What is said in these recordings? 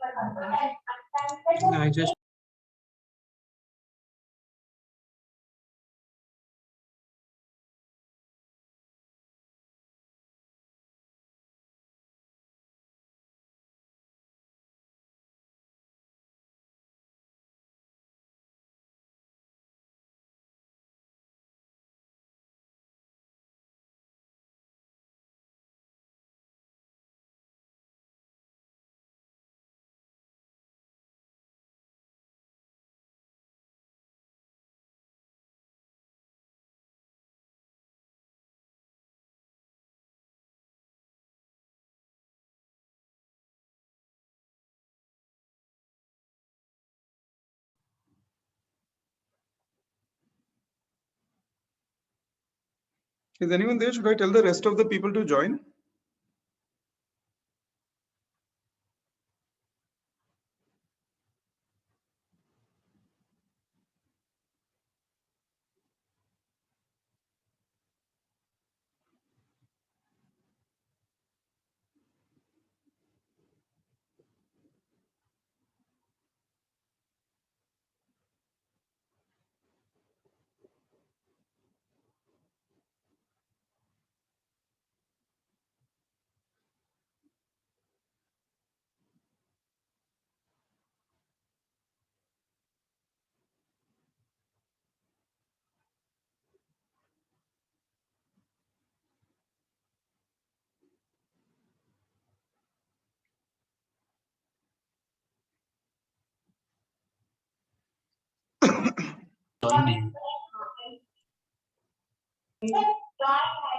I just Is anyone there? Should I tell the rest of the people to join?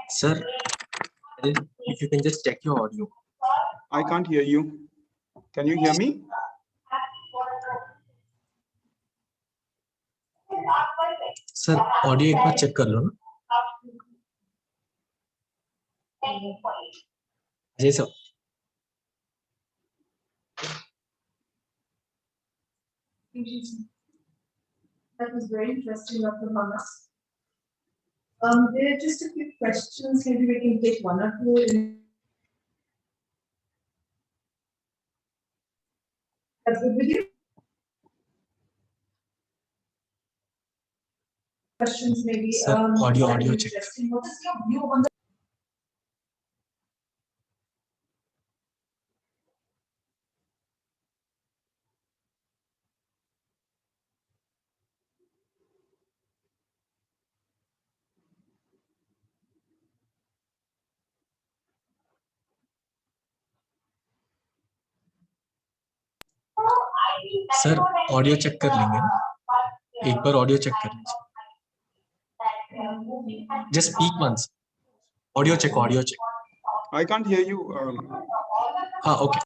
Sir, if you can just check your audio. I can't hear you. Can you hear me? Sir, audio एक बार check कर लो ना. जी sir. That was very interesting, Dr. Manas. There are just a few questions. Maybe we can take one or two. That's good with you. Questions maybe. Sir, audio check. What is your view on the sir audio check कर लेंगे ना, एक बार audio check कर लीजिए. Just speak once. Audio check. I can't hear you. हाँ okay.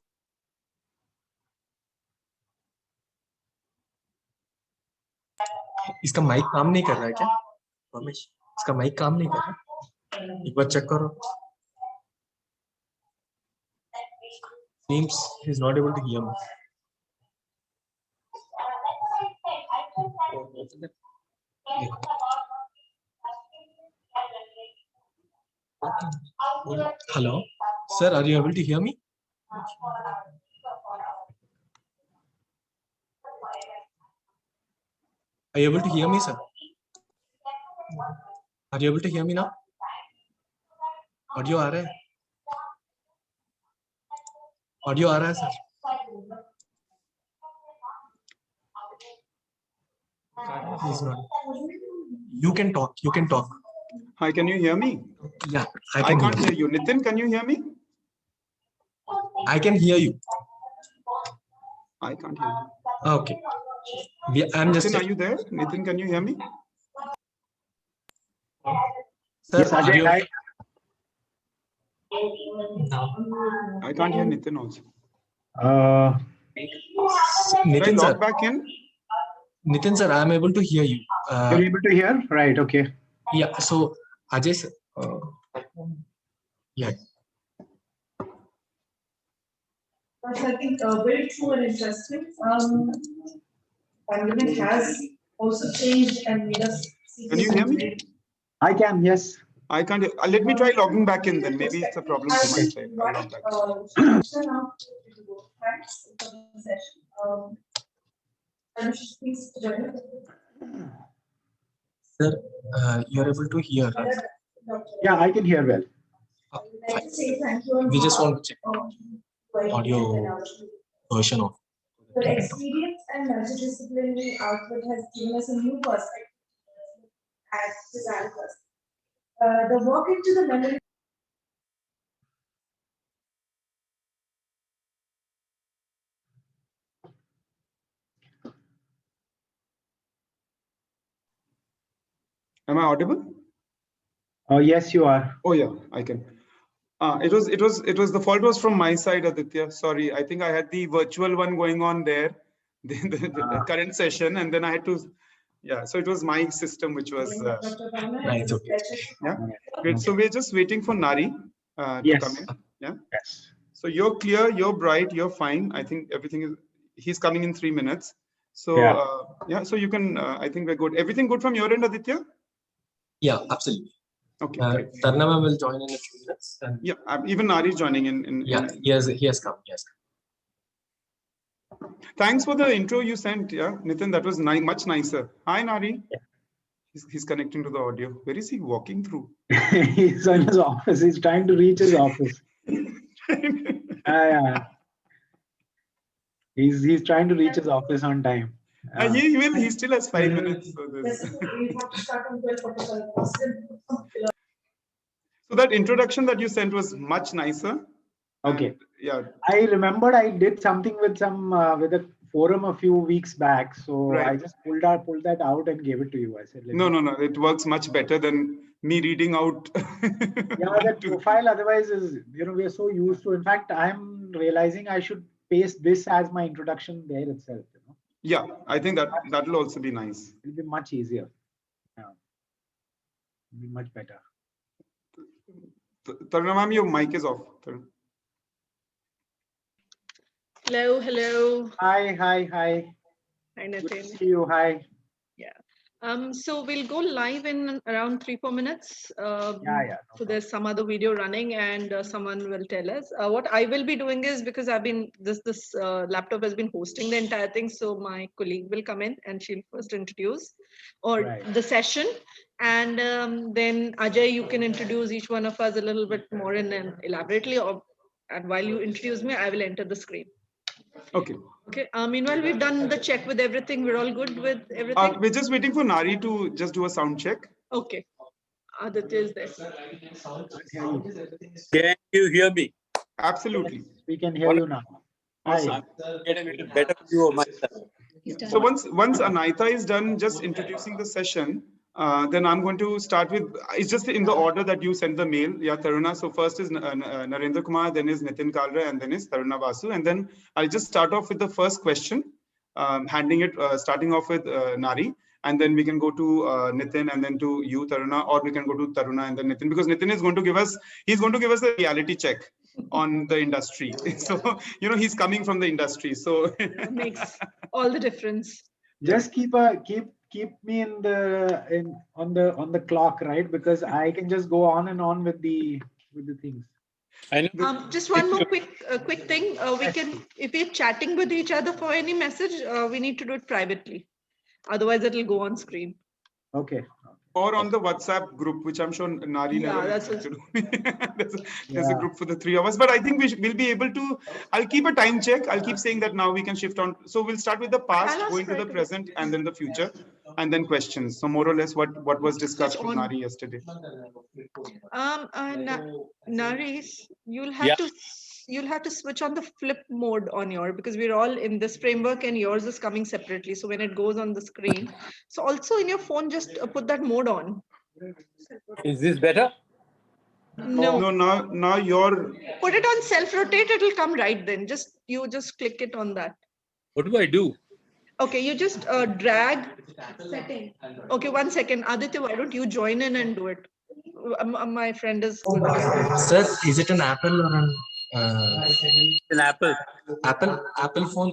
इसका mic काम नहीं कर रहा है क्या रमेश? इसका माइक काम नहीं कर रहा, एक बार चेक करो. Seems he's not able to hear me. Hello, sir, are you able to hear me? Are you able to hear me, sir? Are you able to hear me now? Audio आ रहा है? Audio आ रहा है sir? He's not. You can talk. Hi, can you hear me? Yeah, I can't hear you. Nitin, can you hear me? I can hear you. I can't hear you. Okay. I'm just. Nitin, are you there? Nitin, can you hear me? Sir, yes, Ajay, hi. I can't hear Nitin also. Nitin Should I sir. log back in? Nitin sir, I am able to hear you. You're able to hear? Right, okay. Yeah, so Ajay sir, yeah. That's, I think, very true and interesting. Pandemic has also changed and made us see. Can you hear me? I can, yes. I can't hear. Let me try logging back in then. Maybe it's a problem from my side. I'll log back in. thanks for the session. Anush, please join us. Sir, you're able to hear, right? Yeah, I can hear well. I would like to say thank you on We just behalf want to check of audio version of. the experience and multidisciplinary output has given us a new perspective as designers. The walk into the memory. Am I audible? Yes, you are. Oh yeah, I can. It was the fault was from my side, Aditya. Sorry, I think I had the virtual one going on there, the current session, and then I had to, yeah. So it was my system which was. Right, okay. Yeah. Great. So we're just waiting for Nari to Yes. come in. Yeah. Yes. So you're clear, you're bright, you're fine. I think everything is. He's coming in 3 minutes. So Yeah. yeah. So you can. I think we're good. Everything good from your end, Aditya? Yeah, absolutely. Okay. Great. Tarna ma'am will join in a few minutes. And Yeah. Even Nari is joining in. yeah, he has come. Yes. Thanks for the intro you sent. Yeah, Nitin, that was much nicer. Hi, Nari. Yeah. He's connecting to the audio. Where is he walking through? He's in his office. He's trying to reach his office. Yeah. He's trying to reach his office on time. He will. He still has 5 minutes. So, so that introduction that you sent was much nicer. Okay. And, yeah. I remembered I did something with with a forum a few weeks back. So Right. I just pulled that out and gave it to you. I said, No. It works much better than me reading out. Yeah, that profile otherwise is, we are so used to. In fact, I'm realizing I should paste this as my introduction there itself. Yeah, I think that will also be nice. It'll be much easier. Yeah. It'll be much better. Taruna ma'am, your mic is off. Hello. Hi. Hi, Good to Nitin. see you. Hi. So we'll go live in around 3-4 minutes. Yeah. No So there's some other video running, and someone will tell us. What I will be doing is, because I've been this laptop has been hosting the entire thing, so my colleague will come in and she'll first introduce Right. the session, and then Ajay, you can introduce each one of us a little bit more and elaborately, and while you introduce me, I will enter the screen. Okay. Okay. Meanwhile, we've done the check with everything. We're all good with everything. We're just waiting for Nari to just do a sound check. Okay. Aditya is there. Can you hear me? Absolutely. We can hear you now. Hi. Awesome. Get a little better view of myself. So once Anaita is done just introducing the session, then I'm going to start with, it's just in the order that you sent the mail. Yeah, Taruna. So first is Narendra Kumar, then is Nitin Kalra, and then is Taruna Vasu. And then I'll just start off with the first question, starting off with Nari. And then we can go to Nitin, and then to you, Taruna, or we can go to Taruna and then Nitin, because Nitin is going to give us a reality check on the industry. So, he's coming from the industry. So Makes all the difference. Just keep me on the clock, right? Because I can just go on and on with the things. I know. Just one more quick thing. We can, if we're chatting with each other for any message, we need to do it privately. Otherwise, it'll go on screen. Okay. or on the WhatsApp group, which I'm sure Nari never expected to do. There's a group for the three of us, but I think we'll be able to. I'll keep a time check. I'll keep saying that now we can shift on. So we'll start with the past, going to the present, and then the future, and then questions. So more or less what was discussed with Nari yesterday. Naresh, you'll have to switch on the flip mode on your, because we're all in this framework and yours is coming separately. So when it goes on the screen, so also in your phone, just put that mode on. Is this better? No, now you're. Put it on self-rotate, it'll come right then. You just click it on that. What do I do? Okay, you just drag setting. Okay, 1 second. Aditya, why don't you join in and do it? My friend is good. Sir, is it an Apple or an An Apple. Apple phone?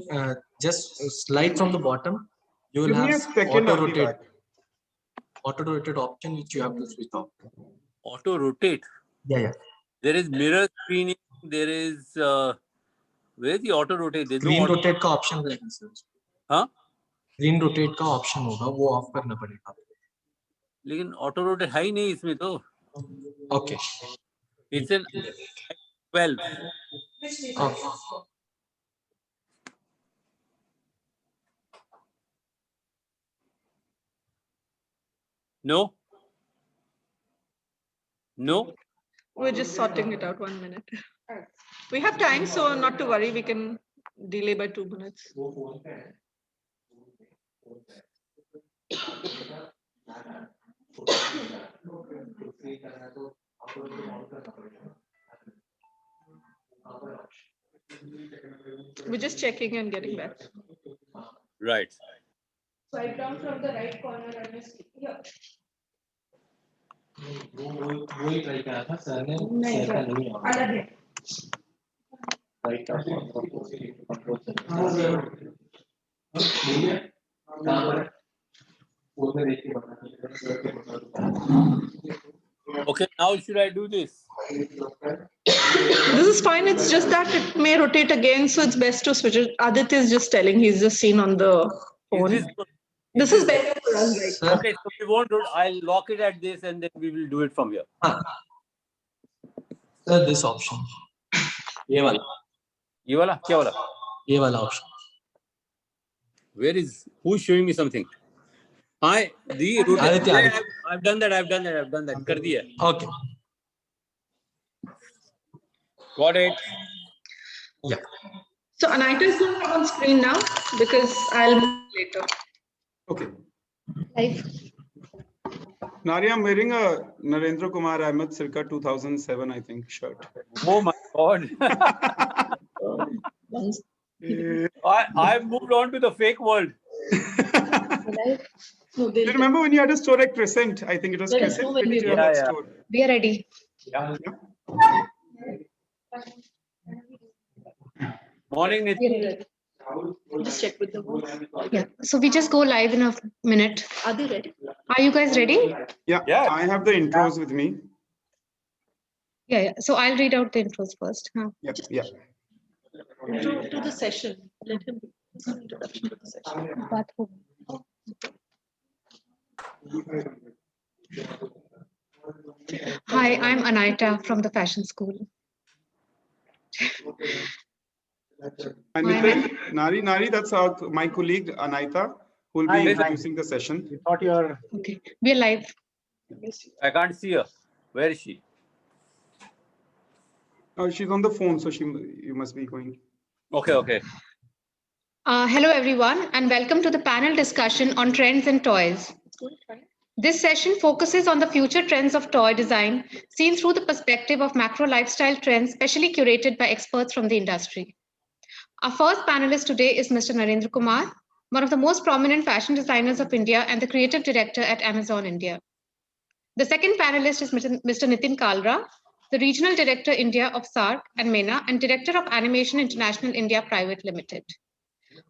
Just slide from the bottom. You will Give me a have second, I'll be back. auto rotate option, which you have to switch off. Auto rotate. Yeah. There is mirror screening. There is Where's the auto rotate? There's no screen auto. Rotate का option रहेगा sir, हाँ? Screen rotate का option होगा, वो of करना पड़ेगा। लेकिन auto rotate है ही नहीं इसमें तो। Okay It's an 12. Okay No. No. We're just sorting it out. 1 minute. We have time, so not to worry. We can delay by 2 minutes. We're just checking and getting back. Right. Swipe down from the right corner and just here. वही try करा था sir ने, नहीं sir का sir, नहीं आ अलग है। Right का कंट्रोल कहां पर है? वो में देखिए बता। Okay, now should I do this? This is fine. It's just that it may rotate again, so it's best to switch it. Aditya is just telling, he's just seen on the phone. This is better for us, right? Sir Okay, so we won't do it. I'll lock it at this and then we will do it from here. Sir this option, ये वाला, ये वाला? क्या वाला? ये वाला option. Where is, who's showing me something? The rotate. Aditya. I've done that. I've done that. कर दिया. Okay Got it. या So Anita is going to come on screen now because I'll move later. Okay. Live. Nari, I'm wearing a Narendra Kumar Ahmed circa 2007, I think, shirt. Oh my God. I've moved on to the fake world. No, Do you remember when you had a store at Crescent? I think it was There is Crescent. no when When we you had were- that Yeah, yeah. store. We are ready. Morning, Nitin. We are ready. Just check with the voice. Yeah. So we just go live in a minute. Are they ready? Are you guys ready? Yeah, Yeah. I have the intros with me. Yeah. So I'll read out the intros first. Huh. Yeah, yeah. To the session. Let him do some introduction to the session. Bathroom. Hi, I'm Anita from the fashion school. And Hi, Nitin, Nari, that's my colleague Anaita, who will be Hi, hi. introducing the session. We thought you're Okay. We are live. I can't see her. Where is she? Oh, she's on the phone, so you must be going. Okay. Hello, everyone, and welcome to the panel discussion on trends in toys. This session focuses on the future trends of toy design seen through the perspective of macro lifestyle trends, specially curated by experts from the industry. Our first panelist today is Mr. Narendra Kumar, one of the most prominent fashion designers of India and the creative director at Amazon India. The second panelist is Mr. Nitin Kalra, the regional director India of SARC and MENA and director of Animation International India Private Limited.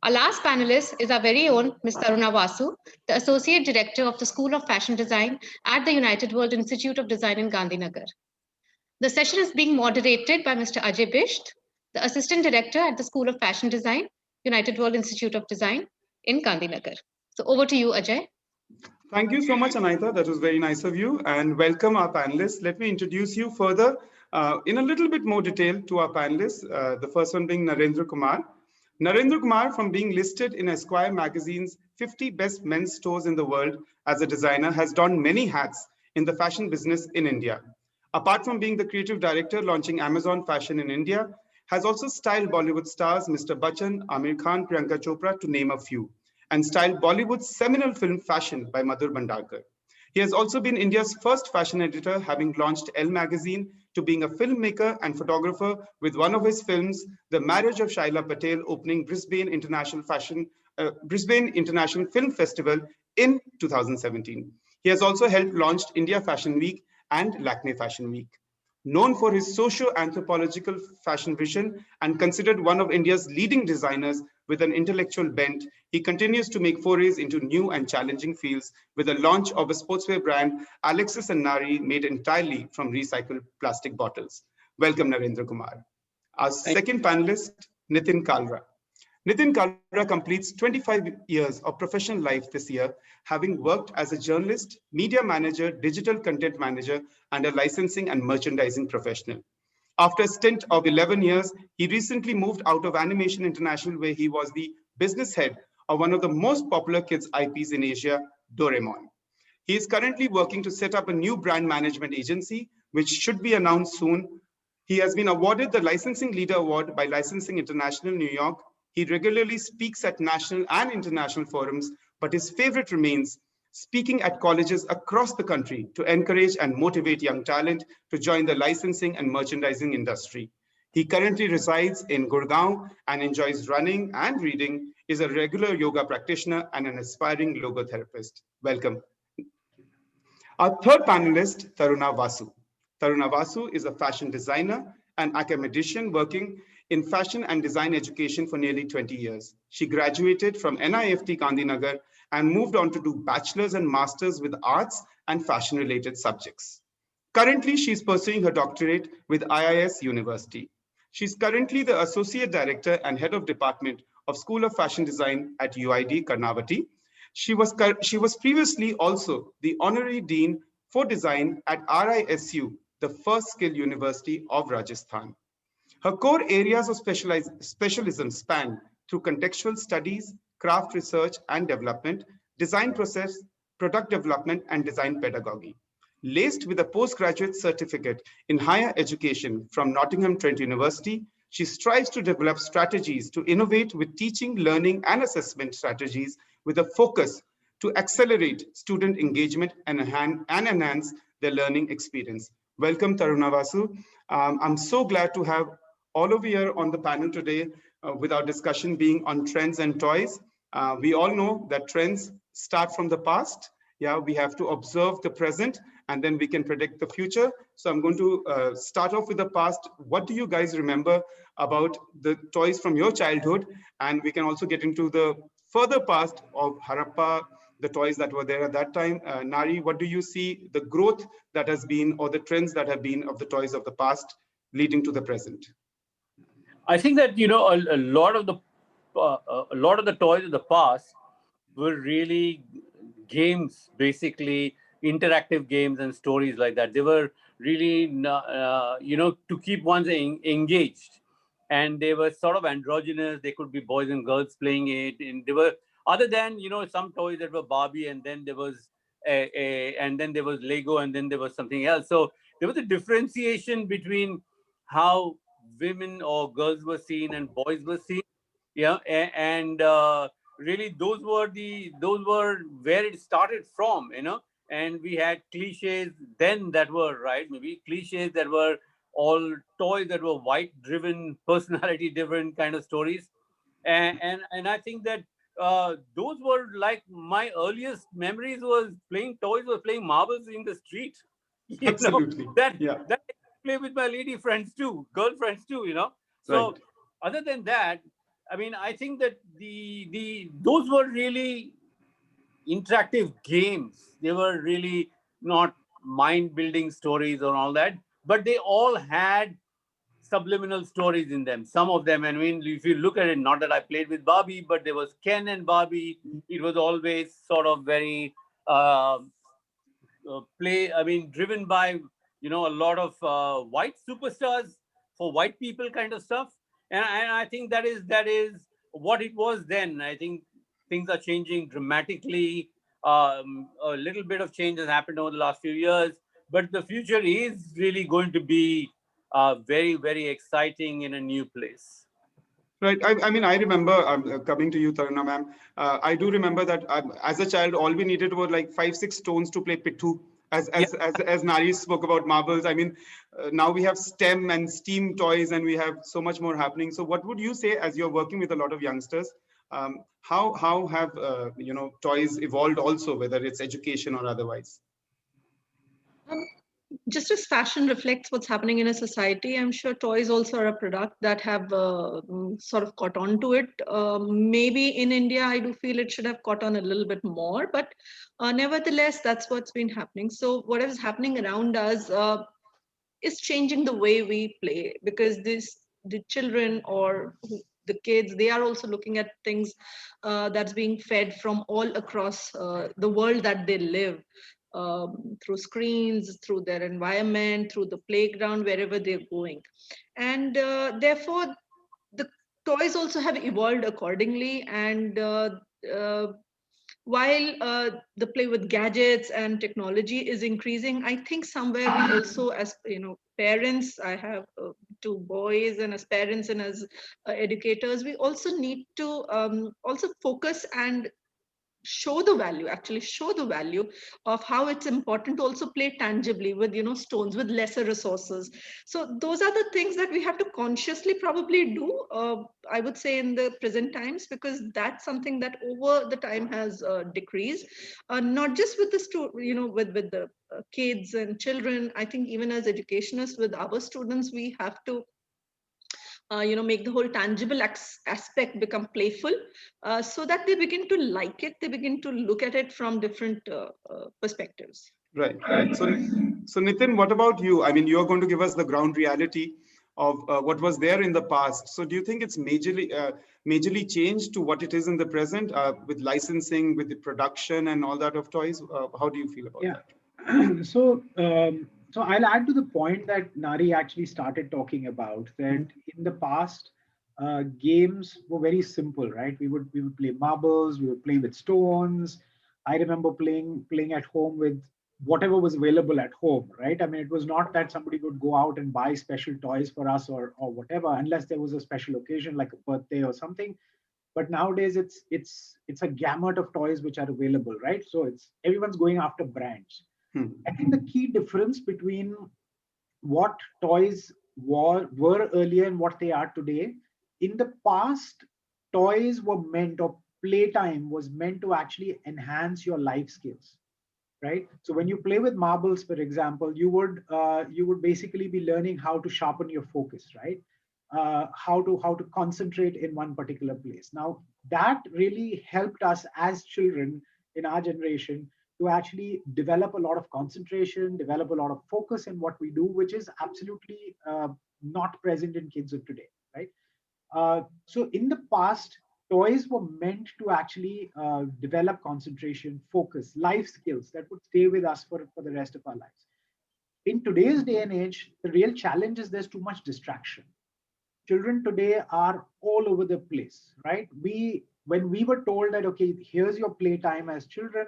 Our last panelist is our very own Ms. Taruna Vasu, the Associate Director of the School of Fashion Design at the United World Institute of Design in Gandhinagar. The session is being moderated by Mr. Ajay Bisht, the Assistant Director at the School of Fashion Design, United World Institute of Design in Gandhinagar. So over to you, Ajay. Thank you so much, Anaita. That was very nice of you. And welcome our panelists. Let me introduce you further in a little bit more detail to our panelists. The first one being Narendra Kumar. Narendra Kumar, from being listed in Esquire magazine's 50 best men's stores in the world as a designer, has donned many hats in the fashion business in India. Apart from being the creative director launching Amazon Fashion in India, has also styled Bollywood stars Mr. Bachchan, Amir Khan, Priyanka Chopra, to name a few, and styled Bollywood's seminal film Fashion by Madhur Bhandarkar. He has also been India's first fashion editor, having launched Elle magazine, to being a filmmaker and photographer with one of his films, The Marriage of Shaila Patel, opening Brisbane International Film Festival in 2017. He has also helped launch India Fashion Week and Lakme Fashion Week. Known for his socio-anthropological fashion vision and considered one of India's leading designers with an intellectual bent, he continues to make forays into new and challenging fields with the launch of a sportswear brand, Alexis and Nari, made entirely from recycled plastic bottles. Welcome, Narendra Kumar. Our second panelist, Nitin Kalra. Nitin Kalra completes 25 years of professional life this year, having worked as a journalist, media manager, digital content manager, and a licensing and merchandising professional. After a stint of 11 years, he recently moved out of Animation International, where he was the business head of one of the most popular kids IPs in Asia, Doraemon. He is currently working to set up a new brand management agency, which should be announced soon. He has been awarded the Licensing Leader Award by Licensing International New York. He regularly speaks at national and international forums, but his favorite remains speaking at colleges across the country to encourage and motivate young talent to join the licensing and merchandising industry. He currently resides in Gurgaon and enjoys running and reading, is a regular yoga practitioner and an aspiring logotherapist. Welcome. Our third panelist, Taruna Vasu. Taruna Vasu is a fashion designer and academician working in fashion and design education for nearly 20 years. She graduated from NIFT Gandhinagar and moved on to do bachelor's and master's with arts and fashion related subjects. Currently, she's pursuing her doctorate with IIS University. She's currently the Associate Director and Head of Department of School of Fashion Design at UID Karnavati. She was previously also the Honorary Dean for Design at RISU, the first skill university of Rajasthan. Her core areas of specialism span through contextual studies, craft research and development, design process, product development, and design pedagogy. Laced with a postgraduate certificate in higher education from Nottingham Trent University, she strives to develop strategies to innovate with teaching, learning, and assessment strategies with a focus to accelerate student engagement and enhance their learning experience. Welcome, Taruna Vasu. I'm so glad to have all of you here on the panel today with our discussion being on trends and toys. We all know that trends start from the past. Yeah, we have to observe the present and then we can predict the future. So I'm going to start off with the past. What do you guys remember about the toys from your childhood? And we can also get into the further past of Harappa, the toys that were there at that time. Nari, what do you see the growth that has been or the trends that have been of the toys of the past leading to the present? I think that, you know, a lot of the toys of the past were really games, basically interactive games and stories like that. They were really, you know, to keep one engaged, and they were sort of androgynous. They could be boys and girls playing it, and they were, other than, you know, some toys that were Barbie, and then there was and then there was Lego, and then there was something else. So there was a differentiation between how women or girls were seen and boys were seen. Yeah, and really those were where it started from, you know. And we had cliches then that were, right, maybe cliches that were all toys that were white driven, personality driven kind of stories. And I think that those were like my earliest memories was playing toys, was playing marbles in the street. You Absolutely. know, that Yeah. that I play with my lady friends too, girlfriends too, you know. So Right. other than that, I mean, I think that those were really interactive games. They were really not mind-building stories or all that, but they all had subliminal stories in them. Some of them, I mean, if you look at it, not that I played with Barbie, but there was Ken and Barbie. It was always sort of very driven by, you know, a lot of white superstars for white people kind of stuff. And I think that is what it was then. I think things are changing dramatically. A little bit of change has happened over the last few years, but the future is really going to be very, very exciting in a new place. Right. I mean, I remember coming to you, Taruna ma'am. I do remember that as a child, all we needed were like 5-6 stones to play pittu. As Nari spoke about marbles. I mean, now we have STEM and STEAM toys, and we have so much more happening. So, what would you say, as you're working with a lot of youngsters, how have you know, toys evolved also, whether it's education or otherwise? Just as fashion reflects what's happening in a society, I'm sure toys also are a product that have sort of caught on to it. Maybe in India, I do feel it should have caught on a little bit more, but nevertheless, that's what's been happening. So whatever is happening around us is changing the way we play, because the children or the kids, they are also looking at things that's being fed from all across the world that they live, through screens, through their environment, through the playground, wherever they're going. And therefore, the toys also have evolved accordingly. And while the play with gadgets and technology is increasing, I think somewhere we also, as parents, I have two boys, and as parents and as educators, we also need to also focus and show the value of how it's important to also play tangibly with stones, with lesser resources. So those are the things that we have to consciously probably do, I would say, in the present times, because that's something that over the time has decreased, not just with the with the kids and children. I think even as educationists, with our students, we have to make the whole tangible aspect become playful, so that they begin to like it, they begin to look at it from different perspectives. Right. So Nitin, what about you? I mean, you're going to give us the ground reality of what was there in the past. So do you think it's majorly changed to what it is in the present, with licensing, with the production and all that of toys? How do you feel about that? So I'll add to the point that Nari actually started talking about, that in the past, games were very simple, right? We would play marbles, we would play with stones. I remember playing at home with whatever was available at home, right? I mean, it was not that somebody would go out and buy special toys for us or whatever, unless there was a special occasion like a birthday or something. But nowadays it's a gamut of toys which are available, right? So everyone's going after brands. I think the key difference between what toys were earlier and what they are today, in the past, toys were meant, or playtime was meant to actually enhance your life skills, right? So when you play with marbles, for example, you would basically be learning how to sharpen your focus, right? How to concentrate in one particular place. Now, that really helped us as children in our generation to actually develop a lot of concentration, develop a lot of focus in what we do, which is absolutely not present in kids of today, right? So in the past, toys were meant to actually develop concentration, focus, life skills that would stay with us for the rest of our lives. In today's day and age, the real challenge is there's too much distraction. Children today are all over the place, right? When we were told that, okay, here's your playtime as children,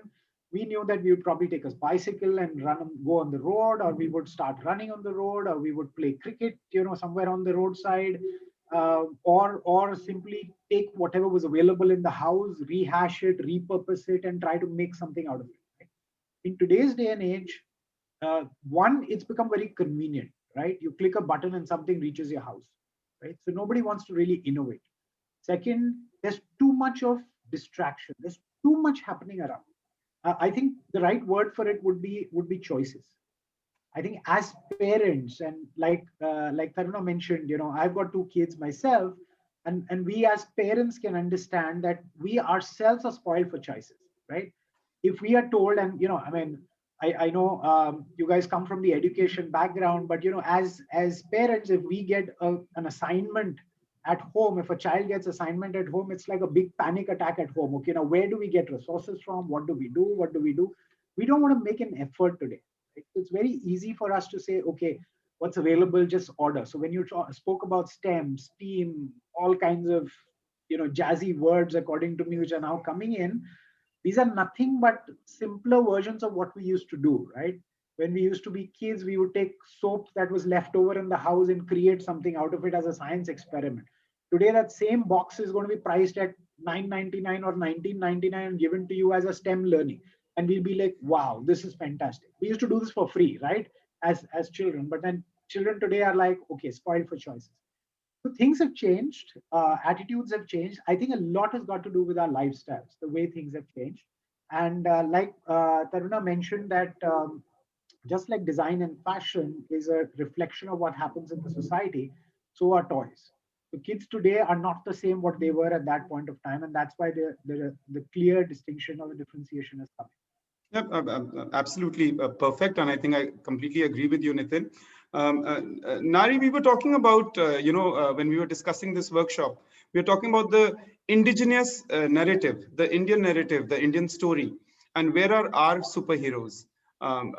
we knew that we would probably take a bicycle and go on the road, or we would start running on the road, or we would play cricket, somewhere on the roadside, or simply take whatever was available in the house, rehash it, repurpose it, and try to make something out of it. Right? In today's day and age, one, it's become very convenient, right? You click a button and something reaches your house, right? So nobody wants to really innovate. Second, there's too much of distraction. There's too much happening around. I think the right word for it would be choices. I think as parents, and like Taruna mentioned, I've got two kids myself, and we as parents can understand that we ourselves are spoiled for choices, right? If we are told, and I know you guys come from the education background, but as parents, if we get an assignment at home, if a child gets assignment at home, it's like a big panic attack at home. Okay, now where do we get resources from? What do we do? What do we do? We don't want to make an effort today. Right? It's very easy for us to say, okay, what's available, just order. So when you spoke about STEM, STEAM, all kinds of jazzy words according to me, which are now coming in, these are nothing but simpler versions of what we used to do, right? When we used to be kids, we would take soap that was left over in the house and create something out of it as a science experiment. Today, that same box is going to be priced at $9.99 or $19.99 and given to you as a STEM learning. And we'll be like, wow, this is fantastic. We used to do this for free, right? As children, but then children today are like, okay, spoiled for choices. So things have changed, attitudes have changed. I think a lot has got to do with our lifestyles, the way things have changed. And like Taruna mentioned that just like design and fashion is a reflection of what happens in the society, so are toys. So kids today are not the same what they were at that point of time, and that's why the clear distinction or the differentiation is coming. Yeah, absolutely perfect, and I think I completely agree with you, Nitin. Nari, we were talking about, when we were discussing this workshop, We're talking about the indigenous narrative, the Indian narrative, the Indian story, and where are our superheroes?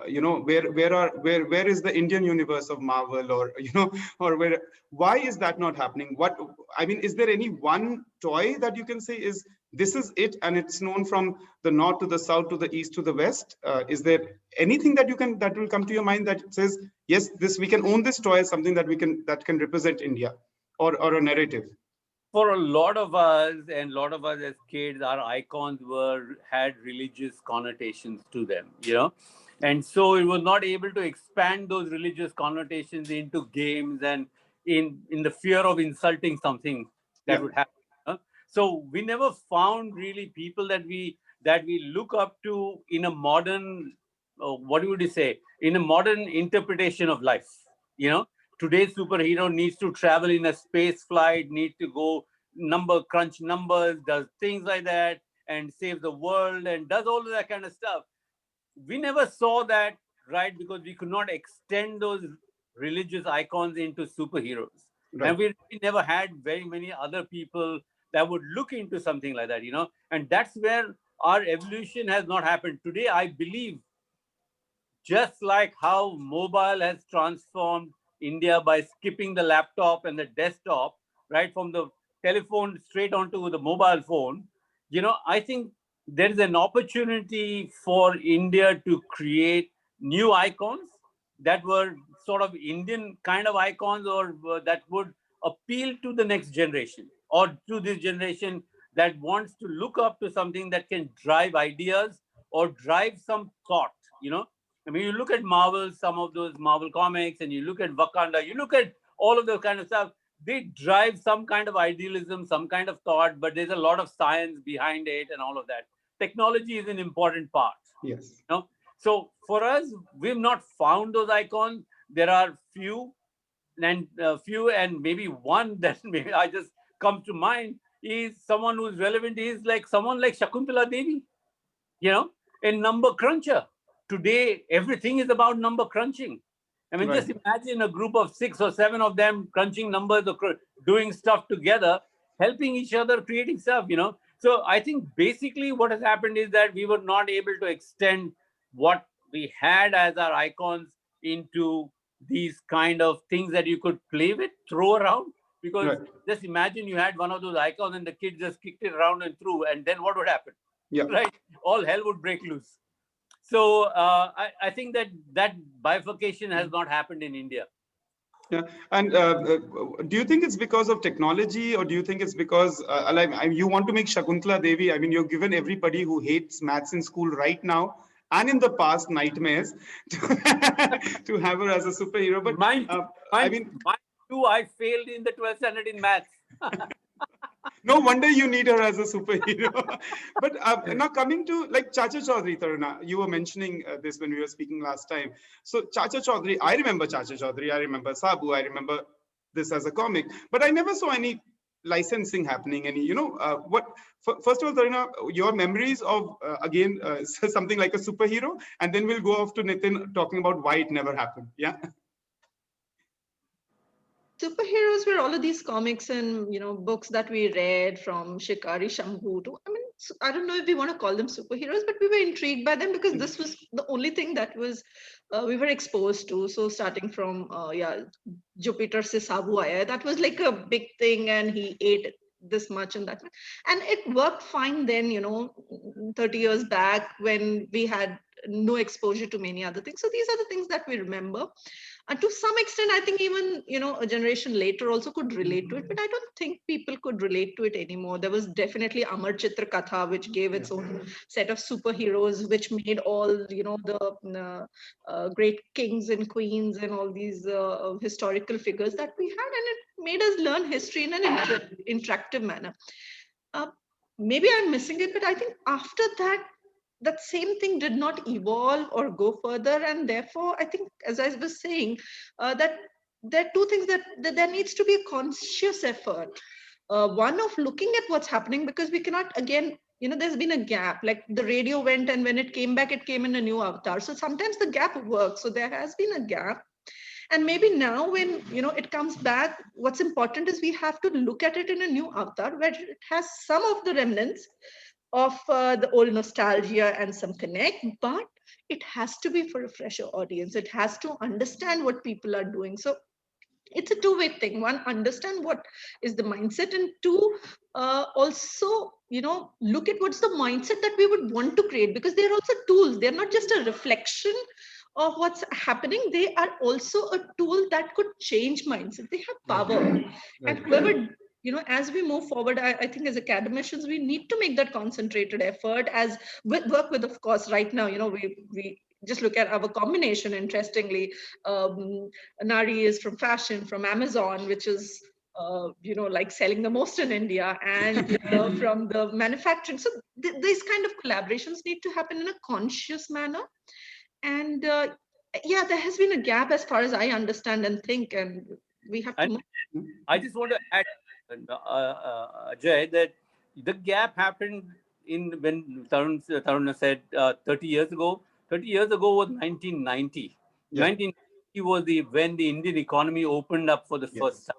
You know, where is the Indian universe of Marvel, or you know, or where? Why is that not happening? What I mean, is there any one toy that you can say is this is it, and it's known from the north to the south to the east to the west? Is there anything that will come to your mind that says yes, this we can own this toy as something that that can represent India, or a narrative? For a lot of us, and a lot of us as kids, our icons had religious connotations to them, you know, and so it was not able to expand those religious connotations into games and in the fear of insulting something that would happen. So we never found really people that we look up to in a modern, what would you say, in a modern interpretation of life, you know. Today's superhero needs to travel in a space flight, needs to go crunch numbers, does things like that, and save the world, and does all of that kind of stuff. We never saw that, right? Because we could not extend those religious icons into superheroes. Right. And we never had very many other people that would look into something like that, you know. And that's where our evolution has not happened. Today, I believe, just like how mobile has transformed India by skipping the laptop and the desktop, right, from the telephone straight onto the mobile phone, you know, I think there is an opportunity for India to create new icons that were sort of Indian kind of icons, or that would appeal to the next generation, or to this generation that wants to look up to something that can drive ideas or drive some thought, you know. I mean, you look at Marvel, some of those Marvel comics, and you look at Wakanda, you look at all of those kind of stuff, they drive some kind of idealism, some kind of thought, but there's a lot of science behind it and all of that. Technology is an important part. Yes. You know? So for us, we've not found those icons. There are few, and maybe one that maybe I just comes to mind is someone who's relevant is like someone like Shakuntala Devi, you know, a number cruncher. Today, everything is about number crunching. I mean, just imagine a group of 6 or 7 of them crunching numbers, or doing stuff together, helping each other, creating stuff, you know. So I think basically what has happened is that we were not able to extend what we had as our icons into these kind of things that you could play with, throw around. Because just imagine you had one of those icons and the kid just kicked it around and threw, and then what would happen? Yeah. Right? All hell would break loose. So I think that bifurcation has not happened in India. Yeah, and do you think it's because of technology, or do you think it's because you want to make Shakuntala Devi? I mean, you've given everybody who hates maths in school right now and in the past nightmares to have her as a superhero. But mine too, I failed in the 12th standard in maths. No wonder you need her as a superhero. But now coming to like Chacha Chaudhary, Taruna, you were mentioning this when we were speaking last time. So Chacha Chaudhary, I remember Chacha Chaudhary, I remember Sabu, I remember this as a comic, but I never saw any licensing happening. Any, you know, first of all, Taruna, your memories of, again, something like a superhero, and then we'll go off to Nitin talking about why it never happened. Yeah. Superheroes were all of these comics and, you know, books that we read, from Shikari Shambhu to, I mean, I don't know if we want to call them superheroes, but we were intrigued by them because this was the only thing that was we were exposed to. So starting from Jupiter se Sabu aaya, that was like a big thing, and he ate this much and that much, and it worked fine then, you know, 30 years back when we had no exposure to many other things. So these are the things that we remember. And to some extent, I think even, you know, a generation later also could relate to it, but I don't think people could relate to it anymore. There was definitely Amar Chitra Katha, which gave its own set of superheroes, which made all, you know, the great kings and queens and all these historical figures that we had, and it made us learn history in an interactive manner. Maybe I'm missing it, but I think after that same thing did not evolve or go further. And therefore, I think, as I was saying, that there are two things that there needs to be a conscious effort. One of looking at what's happening, because we cannot, again, you know, there's been a gap, like the radio went, and when it came back, it came in a new avatar. So sometimes the gap works. So there has been a gap. And maybe now when, it comes back, what's important is we have to look at it in a new avatar where it has some of the remnants of the old nostalgia and some connect, but it has to be for a fresher audience. It has to understand what people are doing. So it's a two-way thing. One, understand what is the mindset, and two, also, look at what's the mindset that we would want to create, because they're also tools. They're not just a reflection of what's happening. They are also a tool that could change mindset. They have power. And whoever, as we move forward, I think as academicians, we need to make that concentrated effort as work with, of course, right now, we just look at our combination. Interestingly, Nari is from fashion, from Amazon, which is like selling the most in India, and from the manufacturing. So these kind of collaborations need to happen in a conscious manner. And yeah, there has been a gap as far as I understand and think, and we have to move. I just want to add, Ajay, that the gap happened when Taruna said 30 years ago. 30 years ago was 1990. Yeah. 1990 was when the Indian economy opened up for the first time.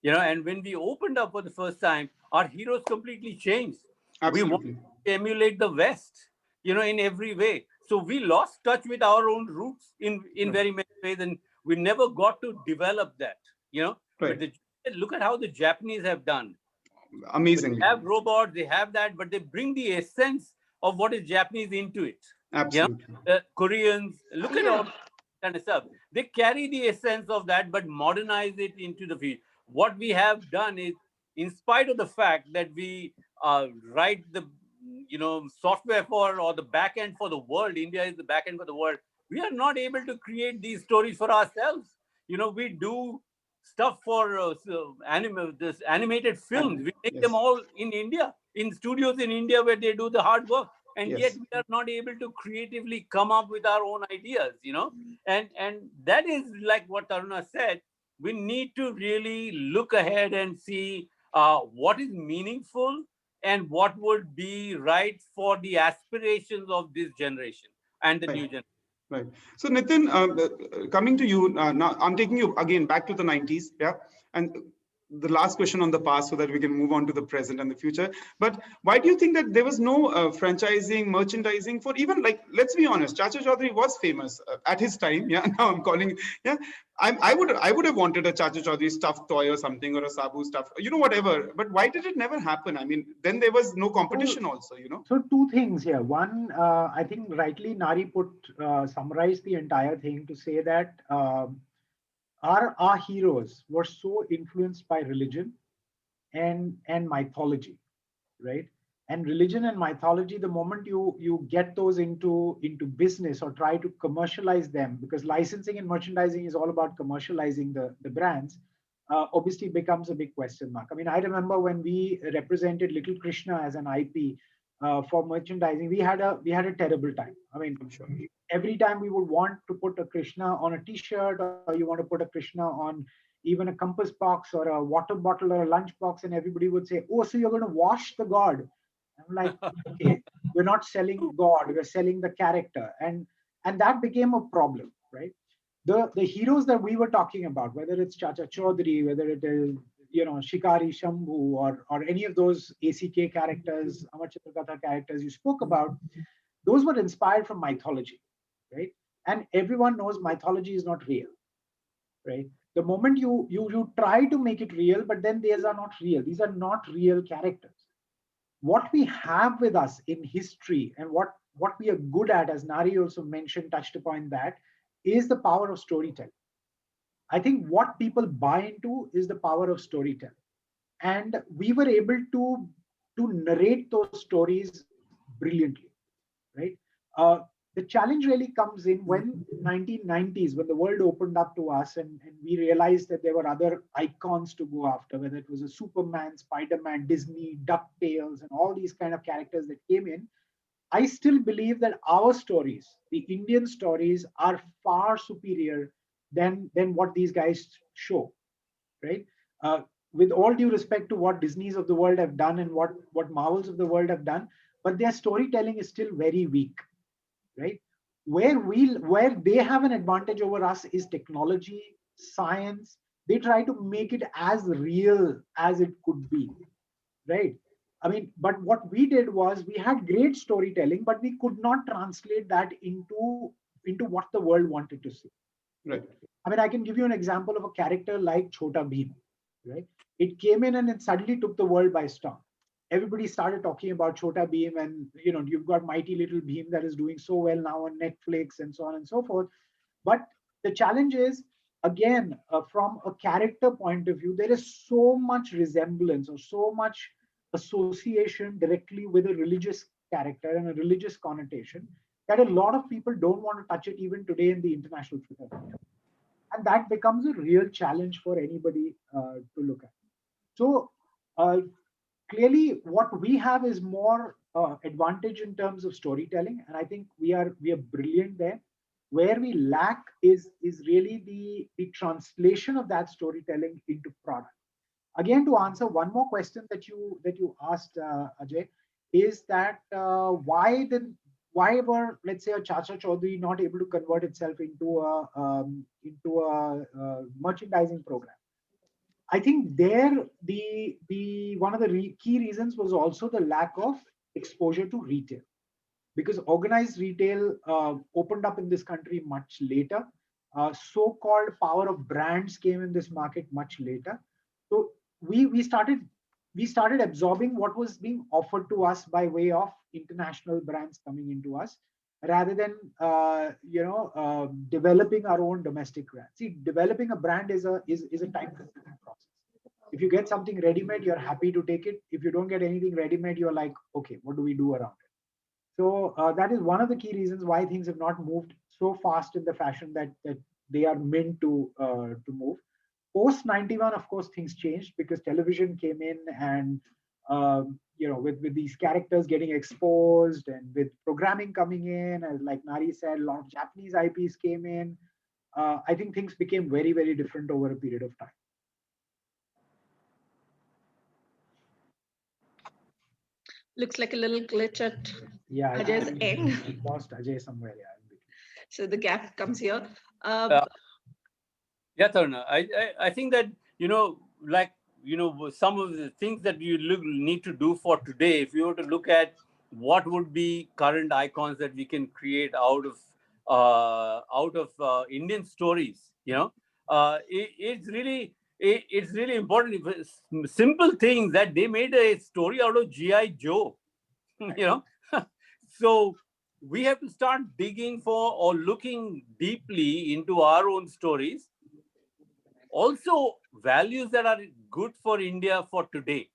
And when we opened up for the first time, our heroes completely changed. Absolutely. We wanted to emulate the West, in every way. So we lost touch with our own roots in very many ways, and we never got to develop that, But look at how the Japanese have done. Amazing. They have robots, they have that, but they bring the essence of what is Japanese into it. Absolutely. Koreans, look at all that kind of stuff. They carry the essence of that, but modernize it into the field. What we have done is, in spite of the fact that we write the software for, or the back end for the world, India is the back end for the world, we are not able to create these stories for ourselves. We do stuff for this animated films. We make them all in India, in studios in India where they do the hard work. And yet we are not able to creatively come up with our own ideas, And that is like what Taruna said. We need to really look ahead and see what is meaningful and what would be right for the aspirations of this generation and the new generation. Right. So Nitin, coming to you now, I'm taking you again back to the 90s. Yeah. And the last question on the past so that we can move on to the present and the future. But why do you think that there was no franchising, merchandising for even, like, let's be honest, Chacha Chaudhary was famous at his time. Yeah. Now I'm calling. Yeah. I would have wanted a Chacha Chaudhary stuffed toy or something, or a Sabu stuff, whatever. But why did it never happen? I mean, then there was no competition also, So two things here. One, I think rightly Nari summarized the entire thing to say that our heroes were so influenced by religion and mythology, right? And religion and mythology, the moment you get those into business or try to commercialize them, because licensing and merchandising is all about commercializing the brands, obviously becomes a big question mark. I mean, I remember when we represented Little Krishna as an IP for merchandising, we had a terrible time. I mean, every time we would want to put a Krishna on a T-shirt, or you want to put a Krishna on even a compass box or a water bottle or a lunch box, and everybody would say, "Oh, so you're going to wash the god?" I'm like, okay, we're not selling God, we're selling the character, and that became a problem, right? The heroes that we were talking about, whether it's Chacha Chaudhary, whether it is Shikari Shambhu, or any of those ACK characters, Amar Chitragatha characters you spoke about, those were inspired from mythology, right? And everyone knows mythology is not real, right? The moment you try to make it real, but then these are not real. These are not real characters. What we have with us in history and what we are good at, as Nari also mentioned, touched upon that, is the power of storytelling. I think what people buy into is the power of storytelling. And we were able to narrate those stories brilliantly, right? The challenge really comes in when 1990s, when the world opened up to us and we realized that there were other icons to go after, whether it was a Superman, Spider-Man, Disney, DuckTales, and all these kind of characters that came in. I still believe that our stories, the Indian stories, are far superior than what these guys show, right? With all due respect to what Disneys of the world have done and what Marvels of the world have done, but their storytelling is still very weak, right? Where they have an advantage over us is technology, science. They try to make it as real as it could be, right? I mean, but what we did was we had great storytelling, but we could not translate that into what the world wanted to see. Right. I mean, I can give you an example of a character like Chota Bheem, right? It came in and it suddenly took the world by storm. Everybody started talking about Chota Bheem, and you've got Mighty Little Bheem that is doing so well now on Netflix and so on and so forth. But the challenge is, again, from a character point of view, there is so much resemblance or so much association directly with a religious character and a religious connotation that a lot of people don't want to touch it even today in the international Twitter. And that becomes a real challenge for anybody to look at. So clearly what we have is more advantage in terms of storytelling. And I think we are brilliant there. Where we lack is really the translation of that storytelling into product. Again, to answer one more question that you asked, Ajay, is that why were, let's say, a Chacha Chaudhary not able to convert itself into a merchandising program? I think there the one of the key reasons was also the lack of exposure to retail, because organized retail opened up in this country much later. So-called power of brands came in this market much later. So we started absorbing what was being offered to us by way of international brands coming into us, rather than developing our own domestic brand. See, developing a brand is a time-consuming process. If you get something ready-made, you're happy to take it. If you don't get anything ready-made, you're like, okay, what do we do around it? So that is one of the key reasons why things have not moved so fast in the fashion that they are meant to move. Post 91, of course, things changed because television came in, and with these characters getting exposed and with programming coming in, as like Nari said, a lot of Japanese IPs came in. I think things became very, very different over a period of time. Looks like a little glitch at Ajay's end. Lost Ajay somewhere, yeah. So the gap comes here. Yeah, Taruna, I think that, some of the things that you need to do for today, if you were to look at what would be current icons that we can create out of Indian stories, it's really important. Simple things that they made a story out of G.I. Joe, So we have to start digging for or looking deeply into our own stories. Also, values that are good for India for today.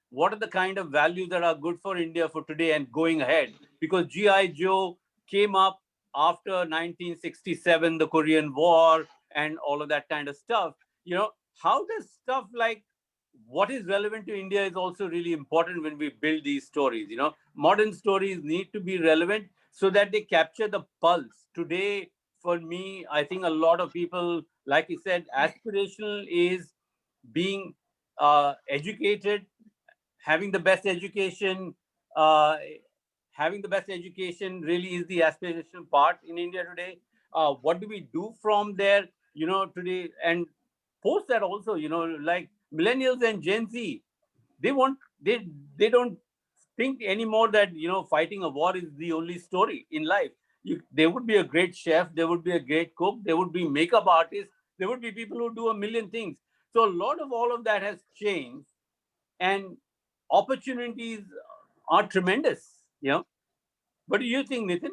What are the kind of values that are good for India for today and going ahead? Because G.I. Joe came up after 1967, the Korean War, and all of that kind of stuff. How does stuff like what is relevant to India is also really important when we build these stories. Modern stories need to be relevant so that they capture the pulse. Today, for me, I think a lot of people, like you said, aspirational is being educated, having the best education. Having the best education really is the aspirational part in India today. What do we do from there, today? And post that also, like millennials and Gen Z, they don't think anymore that, fighting a war is the only story in life. There would be a great chef, there would be a great cook, there would be makeup artists, there would be people who do a million things. So a lot of all of that has changed, and opportunities are tremendous. What do you think, Nitin?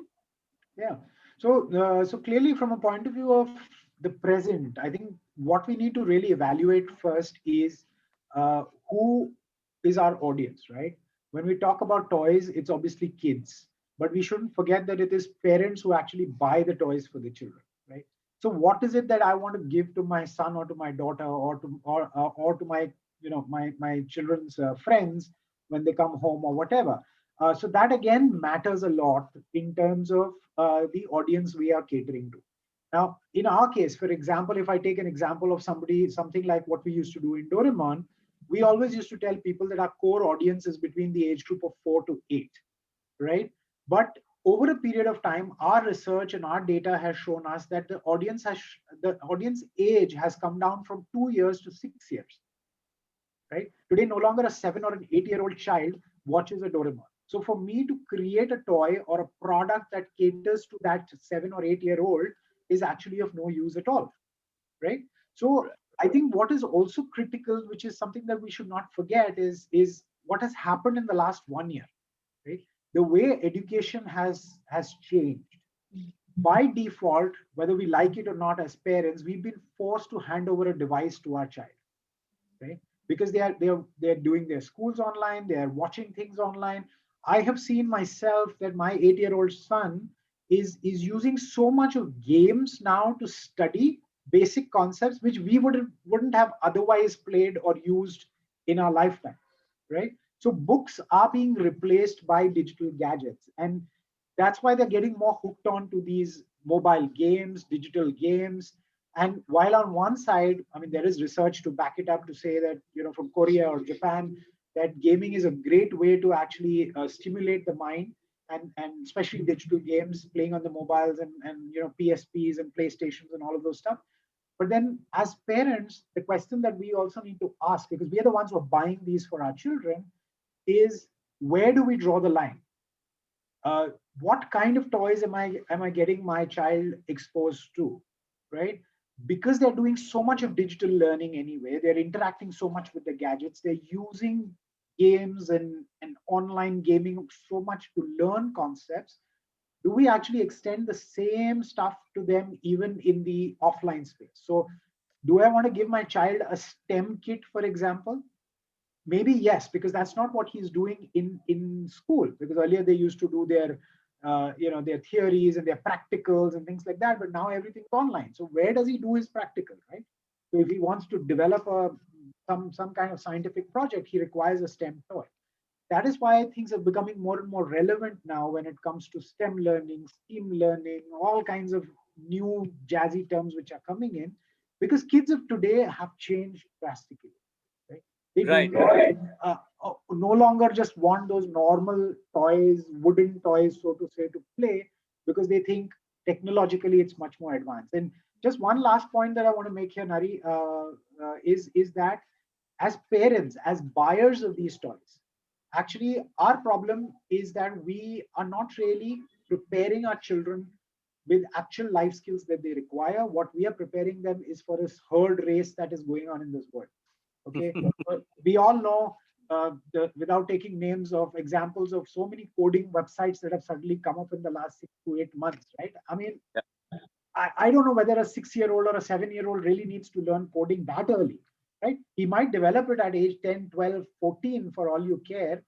Yeah. So clearly, from a point of view of the present, I think what we need to really evaluate first is who is our audience, right? When we talk about toys, it's obviously kids, but we shouldn't forget that it is parents who actually buy the toys for the children, right? So what is it that I want to give to my son or to my daughter or to my my children's friends when they come home or whatever? So that again matters a lot in terms of the audience we are catering to. Now, in our case, for example, if I take an example of something like what we used to do in Doraemon, we always used to tell people that our core audience is between the age group of 4 to 8, right? But over a period of time, our research and our data has shown us that the audience age has come down from 2 years to 6 years. Right? Today, no longer a 7 or an 8-year-old child watches a Doraemon. So for me to create a toy or a product that caters to that 7 or 8-year-old is actually of no use at all. Right? So I think what is also critical, which is something that we should not forget, is what has happened in the last 1 year. Right? The way education has changed. By default, whether we like it or not as parents, we've been forced to hand over a device to our child. Right? Because they're doing their schools online, they're watching things online. I have seen myself that my 8-year-old son is using so much of games now to study basic concepts which we wouldn't have otherwise played or used in our lifetime, right? So books are being replaced by digital gadgets, and that's why they're getting more hooked on to these mobile games, digital games. And while on one side, I mean, there is research to back it up to say that, from Korea or Japan, that gaming is a great way to actually stimulate the mind, and especially digital games, playing on the mobiles and PSPs and PlayStations and all of those stuff. But then as parents, the question that we also need to ask, because we are the ones who are buying these for our children, is where do we draw the line? What kind of toys am I getting my child exposed to, right? Because they're doing so much of digital learning anyway, they're interacting so much with the gadgets, they're using games and online gaming so much to learn concepts. Do we actually extend the same stuff to them even in the offline space? So do I want to give my child a STEM kit, for example? Maybe yes, because that's not what he's doing in school, because earlier they used to do their their theories and their practicals and things like that, but now everything's online. So where does he do his practical, right? So if he wants to develop some kind of scientific project, he requires a STEM toy. That is why things are becoming more and more relevant now when it comes to STEM learning, STEAM learning, all kinds of new jazzy terms which are coming in, because kids of today have changed drastically. They no longer just want those normal toys, wooden toys, so to say, to play, because they think technologically it's much more advanced. And just one last point that I want to make here, Nari, is that as parents, as buyers of these toys, actually our problem is that we are not really preparing our children with actual life skills that they require. What we are preparing them is for this herd race that is going on in this world. Okay, we all know, without taking names of examples of so many coding websites that have suddenly come up in the last 6 to 8 months, right? I mean, I don't know whether a 6-year-old or a 7-year-old really needs to learn coding that early, right? He might develop it at age 10, 12, 14 for all you care.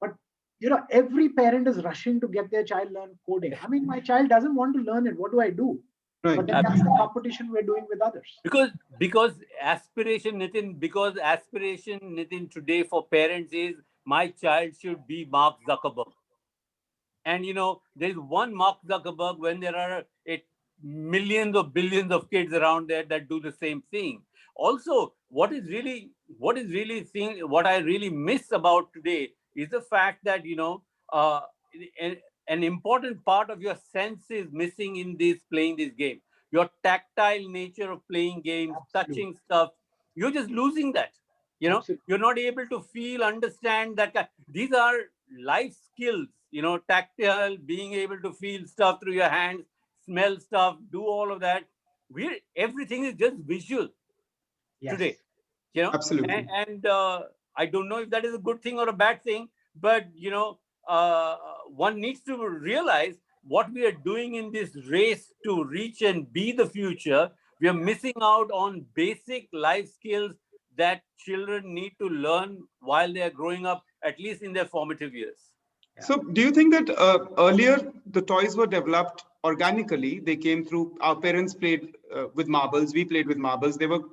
But, every parent is rushing to get their child learn coding. I mean, my child doesn't want to learn it. What do I do? Right. But then that's the competition we're doing with others. Because aspiration, Nitin, today for parents is my child should be Mark Zuckerberg. And there's one Mark Zuckerberg when there are millions or billions of kids around there that do the same thing. Also, what I really miss about today is the fact that an important part of your sense is missing in playing this game. Your tactile nature of playing games, touching stuff, you're just losing that. You're not able to feel, understand that. These are life skills, tactile, being able to feel stuff through your hands, smell stuff, do all of that. Everything is just visual today. Absolutely. And I don't know if that is a good thing or a bad thing, but one needs to realize what we are doing in this race to reach and be the future. We are missing out on basic life skills that children need to learn while they are growing up, at least in their formative years. So do you think that earlier the toys were developed organically? They came through, our parents played with marbles, we played with marbles. They were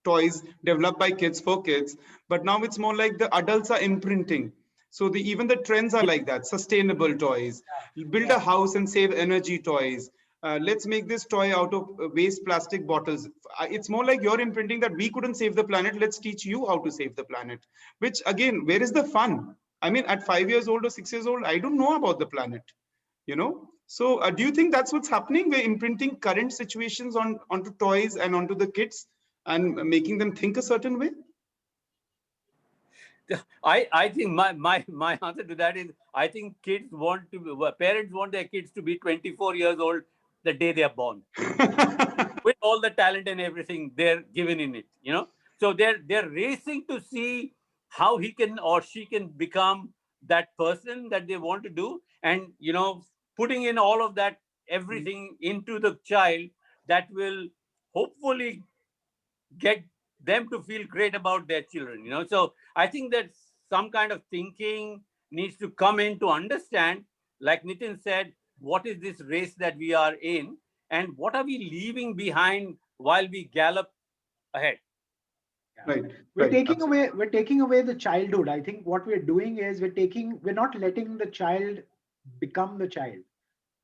toys developed by kids for kids, but now it's more like the adults are imprinting. So even the trends are like that. Sustainable toys, build a house and save energy toys. Let's make this toy out of waste plastic bottles. It's more like you're imprinting that we couldn't save the planet. Let's teach you how to save the planet, which again, where is the fun? I mean, at 5 years old or 6 years old, I don't know about the planet. you know. So do you think that's what's happening? We're imprinting current situations onto toys and onto the kids and making them think a certain way? I think my answer to that is, I think parents want their kids to be 24 years old the day they are born, with all the talent and everything they're given in it, you know. So they're racing to see how he can or she can become that person that they want to do, and you know, putting in all of that everything into the child, that will hopefully get them to feel great about their children, you know. So I think that some kind of thinking needs to come in to understand, like Nitin said, what is this race that we are in, and what are we leaving behind while we gallop ahead. Right. We're right, taking away the childhood. I think what we're doing is we're not letting the child become the child,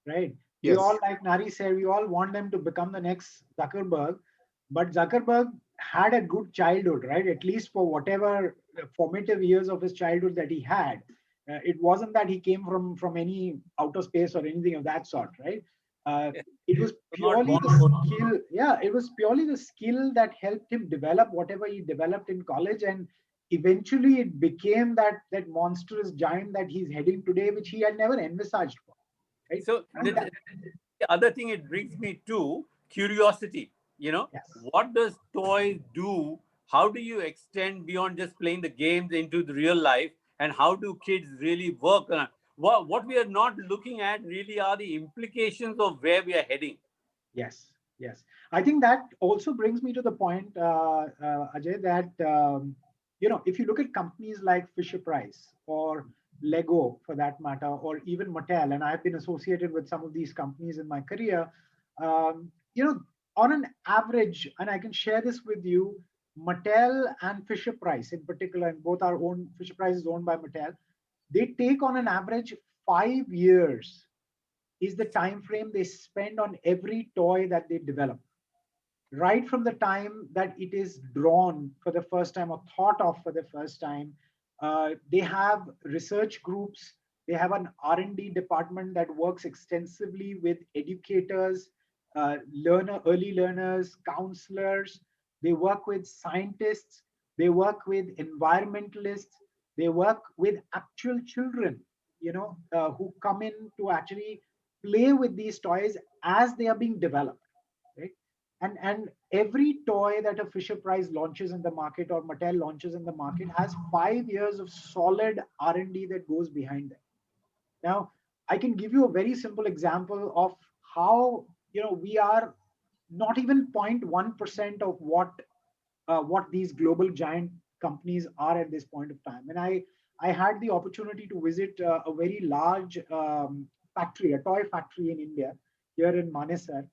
right? We Yes. all, like Nari said, we all want them to become the next Zuckerberg, but Zuckerberg had a good childhood, right? At least for whatever formative years of his childhood that he had. It wasn't that he came from any outer space or anything of that sort, right? It was purely the skill. Yeah, it was purely the skill that helped him develop whatever he developed in college, and eventually it became that monstrous giant that he's heading today, which he had never envisaged for. Right? So the other thing it brings me to curiosity, you know. Yes. What does toys do? How do you extend beyond just playing the games into the real life, and how do kids really work on what we are not looking at really are the implications of where we are heading. Yes, yes. I think that also brings me to the point, Ajay, that if you look at companies like Fisher Price or Lego, for that matter, or even Mattel, and I've been associated with some of these companies in my career. On an average, and I can share this with you, Mattel and Fisher Price in particular, and both are owned. Fisher Price is owned by Mattel. They take on an average 5 years is the time frame they spend on every toy that they develop, right from the time that it is drawn for the first time or thought of for the first time. They have research groups, they have an R&D department that works extensively with educators, early learners, counselors. They work with scientists, they work with environmentalists, they work with actual children, who come in to actually play with these toys as they are being developed, right? And every toy that a Fisher Price launches in the market or Mattel launches in the market has 5 years of solid R&D that goes behind it. Now, I can give you a very simple example of how we are not even 0.1% of what these global giant companies are at this point of time. And I had the opportunity to visit a very large factory, a toy factory in India, here in Manesar.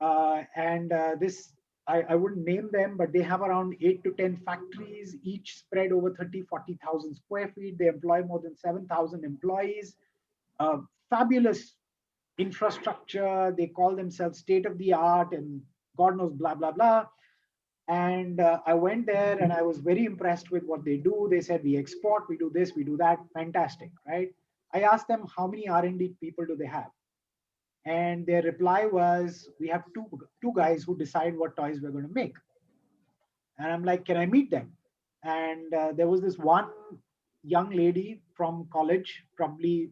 I wouldn't name them, but they have around 8 to 10 factories, each spread over 40,000 square feet. They employ more than 7,000 employees. Fabulous infrastructure. They call themselves state of the art and God knows, blah, blah, blah. And I went there and I was very impressed with what they do. They said, we export, we do this, we do that. Fantastic, right? I asked them, how many R&D people do they have? And their reply was, we have two guys who decide what toys we're going to make. And I'm like, can I meet them? And there was this one young lady from college, probably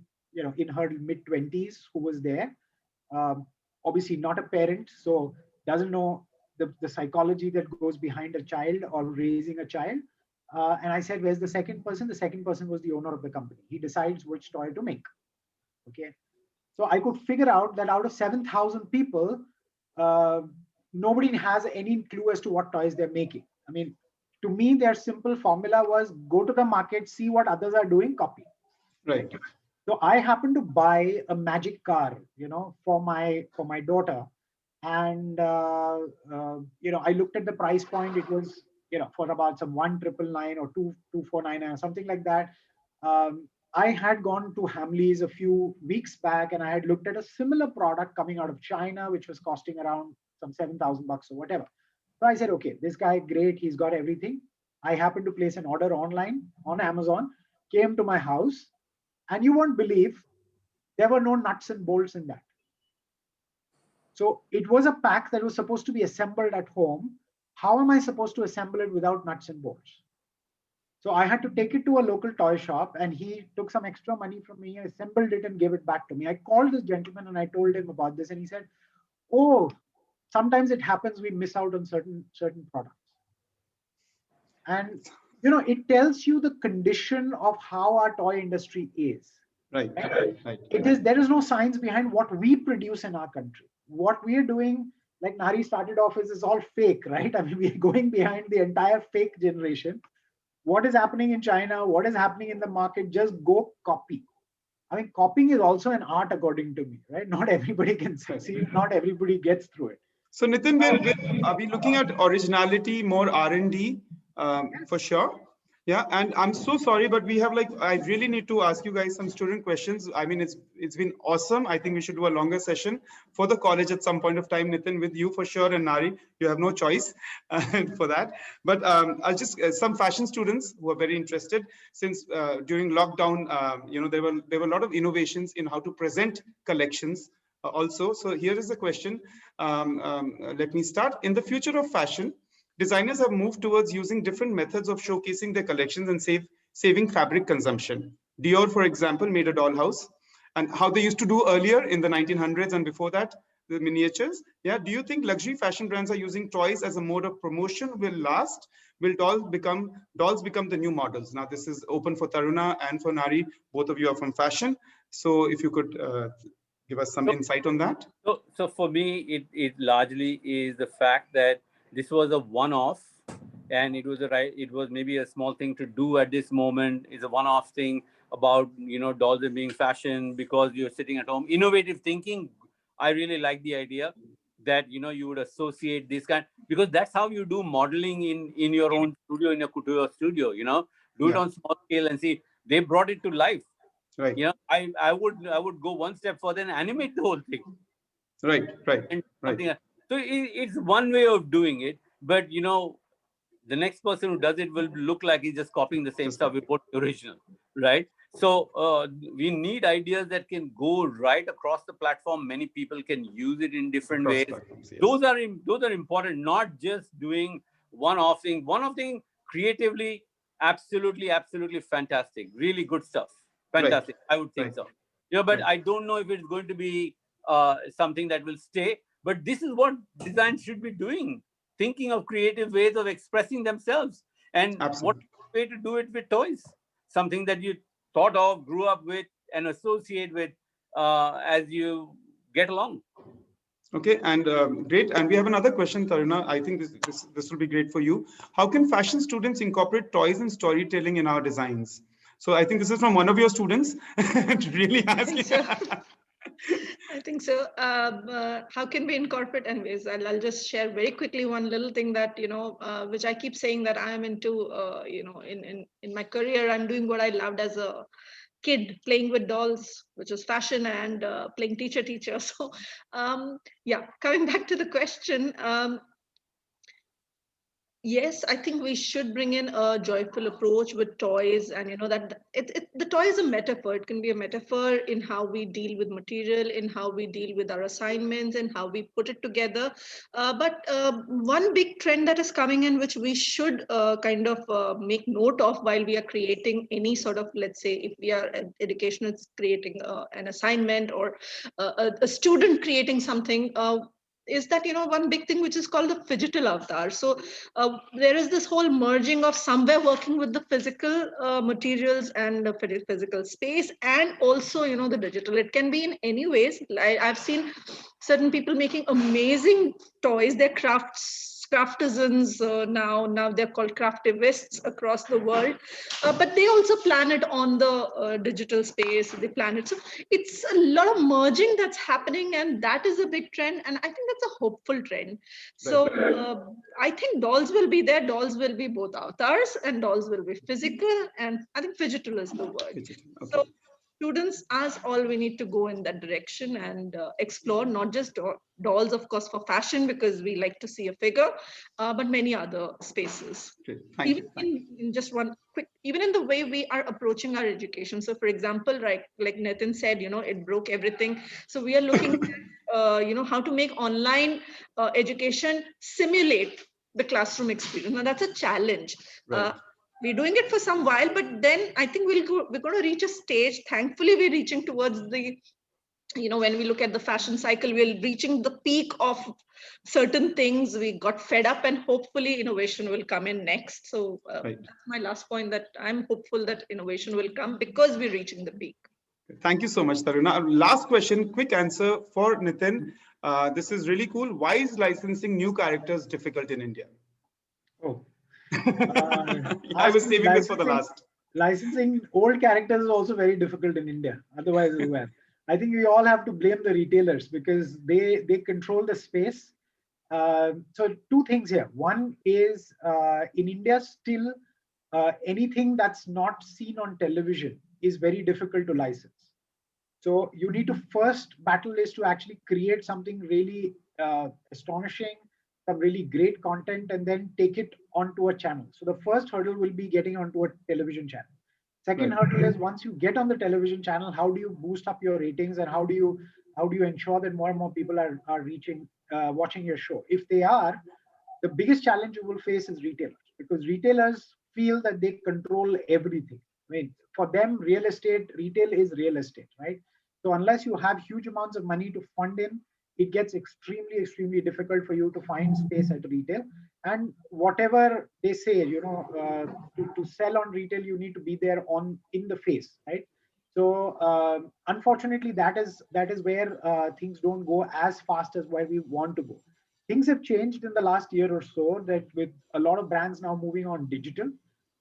in her mid-20s, who was there. Obviously not a parent, so doesn't know the psychology that goes behind a child or raising a child. And I said, where's the second person? The second person was the owner of the company. He decides which toy to make. Okay. So I could figure out that out of 7,000 people, nobody has any clue as to what toys they're making. I mean, to me, their simple formula was go to the market, see what others are doing, copy. Right. So I happened to buy a magic car, for my daughter. And, I looked at the price point. It was, for about some 1,999 or 2,249 or something like that. I had gone to Hamleys a few weeks back and I had looked at a similar product coming out of China, which was costing around some $7,000 or whatever. So I said, okay, this guy, great. He's got everything. I happened to place an order online on Amazon, came to my house, and you won't believe there were no nuts and bolts in that. So it was a pack that was supposed to be assembled at home. How am I supposed to assemble it without nuts and bolts? So I had to take it to a local toy shop, and he took some extra money from me, assembled it and gave it back to me. I called this gentleman and I told him about this, and he said, oh, sometimes it happens, we miss out on certain products. And it tells you the condition of how our toy industry is. Right. There is no science behind what we produce in our country. What we are doing, like Nari started off, is all fake, right? I mean, we are going behind the entire fake generation. What is happening in China, what is happening in the market, just go copy. I mean, copying is also an art, according to me, right? Not everybody can succeed, not everybody gets through it. So Nitin, are we looking at originality, more R&D for sure? Yeah, and I'm so sorry, but we have I really need to ask you guys some student questions. I mean, it's been awesome. I think we should do a longer session for the college at some point of time, Nitin, with you for sure, and Nari, you have no choice for that. But I'll just, some fashion students who are very interested, since during lockdown, there were a lot of innovations in how to present collections also. So here is the question. Let me start. In the future of fashion, designers have moved towards using different methods of showcasing their collections and saving fabric consumption. Dior, for example, made a dollhouse, and how they used to do earlier in the 1900s and before that, the miniatures. Yeah, do you think luxury fashion brands are using toys as a mode of promotion will last? Will dolls become the new models? Now, this is open for Taruna and for Nari. Both of you are from fashion. So if you could give us some insight on that. So for me, it largely is the fact that this was a one-off, and it was maybe a small thing to do at this moment. It's a one-off thing about dolls being fashion because you're sitting at home. Innovative thinking. I really like the idea that you would associate this kind, because that's how you do modeling in your own studio, in your couture studio. Do it on small scale and see. They brought it to life. Right. I would go one step further and animate the whole thing. Right. So it's one way of doing it, but the next person who does it will look like he's just copying the same stuff we put the original, right? So we need ideas that can go right across the platform. Many people can use it in different ways. Yes. Those are important. Not just doing one-off thing. One-off thing creatively, absolutely fantastic. Really good stuff. Fantastic. Right. I would think so. But I don't know if it's going to be something that will stay. But this is what design should be doing, thinking of creative ways of expressing themselves. And what way to do it with toys, something that you thought of, grew up with, and associate with as you get along. Okay, and great. And we have another question, Taruna. I think this will be great for you. How can fashion students incorporate toys and storytelling in our designs? So I think this is from one of your students. Really asking. I think so. How can we incorporate? Anyways, I'll just share very quickly one little thing that which I keep saying that I am into. In my career, I'm doing what I loved as a kid, playing with dolls, which is fashion, and playing teacher. So, yeah. Coming back to the question. Yes, I think we should bring in a joyful approach with toys, and that the toy is a metaphor. It can be a metaphor in how we deal with material, in how we deal with our assignments, and how we put it together. But one big trend that is coming in, which we should kind of make note of while we are creating any sort of, let's say, if we are educationalists creating an assignment, or a student creating something. Is that one big thing which is called the phygital avatar. So there is this whole merging of somewhere working with the physical materials and the physical space, and also the digital. It can be in any ways. I've seen certain people making amazing toys. They're craftisans now they're called craftivists across the world, but they also plan it on the digital space. They plan it, so it's a lot of merging that's happening, and that is a big trend, and I think that's a hopeful trend. So I think dolls will be there. Dolls will be both avatars, and dolls will be physical, and I think phygital is the word. Okay. So students, as all, we need to go in that direction and explore not just dolls, of course, for fashion, because we like to see a figure, but many other spaces. Even in just one quick, even in the way we are approaching our education. So for example, right, like Nitin said, it broke everything. So we are looking at, how to make online education simulate the classroom experience. Now that's a challenge. Right. We're doing it for some while, but then I think we're going to reach a stage. Thankfully, we're reaching towards the, when we look at the fashion cycle, we're reaching the peak of certain things. We got fed up, and hopefully innovation will come in next. So Right. that's my last point, that I'm hopeful that innovation will come because we're reaching the peak. Thank you so much, Taruna. Last question, quick answer for Nitin. This is really cool. Why is licensing new characters difficult in India? Oh, I was saving this for the last. Licensing old characters is also very difficult in India. Otherwise, as well. I think we all have to blame the retailers because they control the space. So two things here. One is in India still anything that's not seen on television is very difficult to license. So you need to first battle is to actually create something really astonishing, some really great content, and then take it onto a channel. So the first hurdle will be getting onto a television channel. Second hurdle is once you get on the television channel, how do you boost up your ratings and how do you ensure that more and more people are reaching watching your show? If they are, the biggest challenge you will face is retailers, because retailers feel that they control everything. I mean, for them, retail is real estate, right? So unless you have huge amounts of money to fund in, it gets extremely difficult for you to find space at retail. And whatever they say, to sell on retail, you need to be there in the face, right? So unfortunately, that is where things don't go as fast as where we want to go. Things have changed in the last year or so, that with a lot of brands now moving on digital.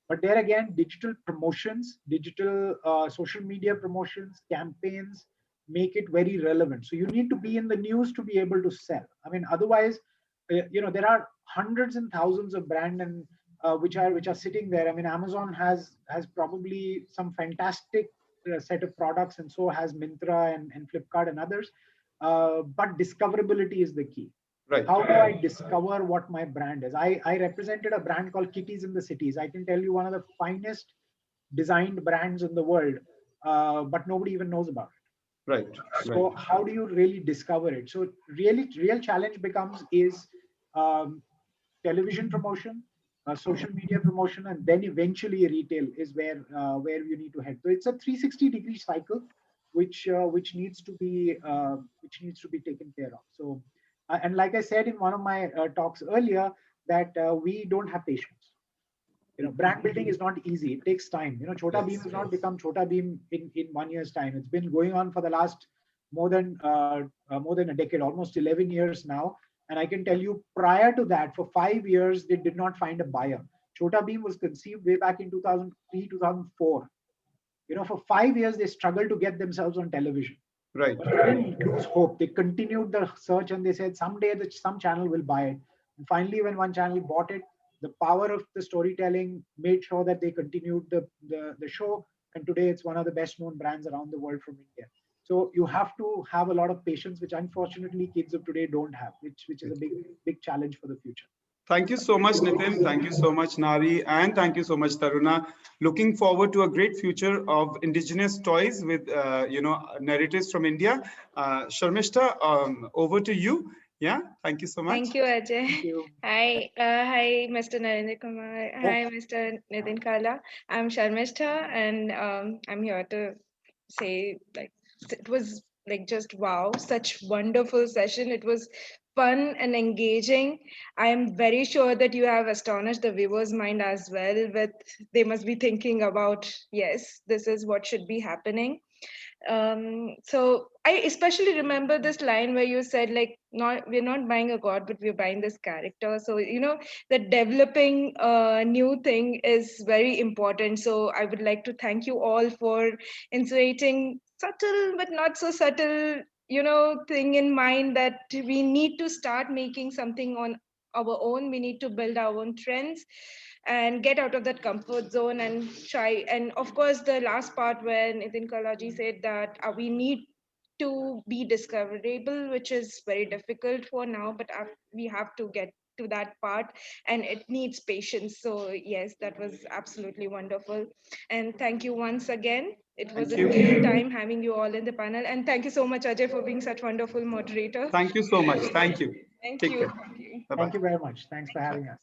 But there again, digital promotions, digital social media promotions, campaigns make it very relevant. So you need to be in the news to be able to sell. I mean, otherwise, there are hundreds and thousands of brands and which are sitting there. I mean, Amazon has probably some fantastic set of products, and so has Myntra and Flipkart and others. But discoverability is the key. Right. How do I discover what my brand is? I represented a brand called Kitties in the Cities. I can tell you one of the finest designed brands in the world, but nobody even knows about it. Right. So how do you really discover it? So real challenge becomes is television promotion, social media promotion, and then eventually retail is where you need to head. So it's a 360-degree cycle, which needs to be taken care of. So. And like I said in one of my talks earlier, that we don't have patience. Brand building is not easy. It takes time. Chhota Bheem has not become Chhota Bheem in 1 year's time. It's been going on for the last more than a decade, almost 11 years now. And I can tell you, prior to that, for 5 years, they did not find a buyer. Chhota Bheem was conceived way back in 2003, 2004. For 5 years, they struggled to get themselves on television. Right. But they didn't lose hope. They continued the search and they said someday some channel will buy it. And finally, when one channel bought it, the power of the storytelling made sure that they continued the show. And today it's one of the best known brands around the world from India. So you have to have a lot of patience, which unfortunately kids of today don't have, which is a big challenge for the future. Thank you so much, Nitin. Thank you so much, Nari. And thank you so much, Taruna. Looking forward to a great future of indigenous toys with, narratives from India. Sharmishta, over to you. Yeah, thank you so much. Thank you, Ajay. Thank you. Hi, Mr. Narendra Kumar. Hi, Mr. Nitin Kala. I'm Sharmishta, and I'm here to say, it was just wow, such wonderful session. It was fun and engaging. I am very sure that you have astonished the viewers' mind as well. They must be thinking about, yes, this is what should be happening. So I especially remember this line where you said, we're not buying a god, but we're buying this character. So the developing new thing is very important. So I would like to thank you all for insinuating subtle but not so subtle thing in mind, that we need to start making something on our own. We need to build our own trends and get out of that comfort zone and try. And of course, the last part where Nitin Kalaji said that we need to be discoverable, which is very difficult for now, but we have to get to that part, and it needs patience. So yes, that was absolutely wonderful. And thank you once again. It was a great time having you all in the panel. And thank you so much, Ajay, for being such wonderful moderator. Thank you so much. Thank you. Thank Take you. care. Thank you. Bye-bye. Thank you very much. Thanks for having us.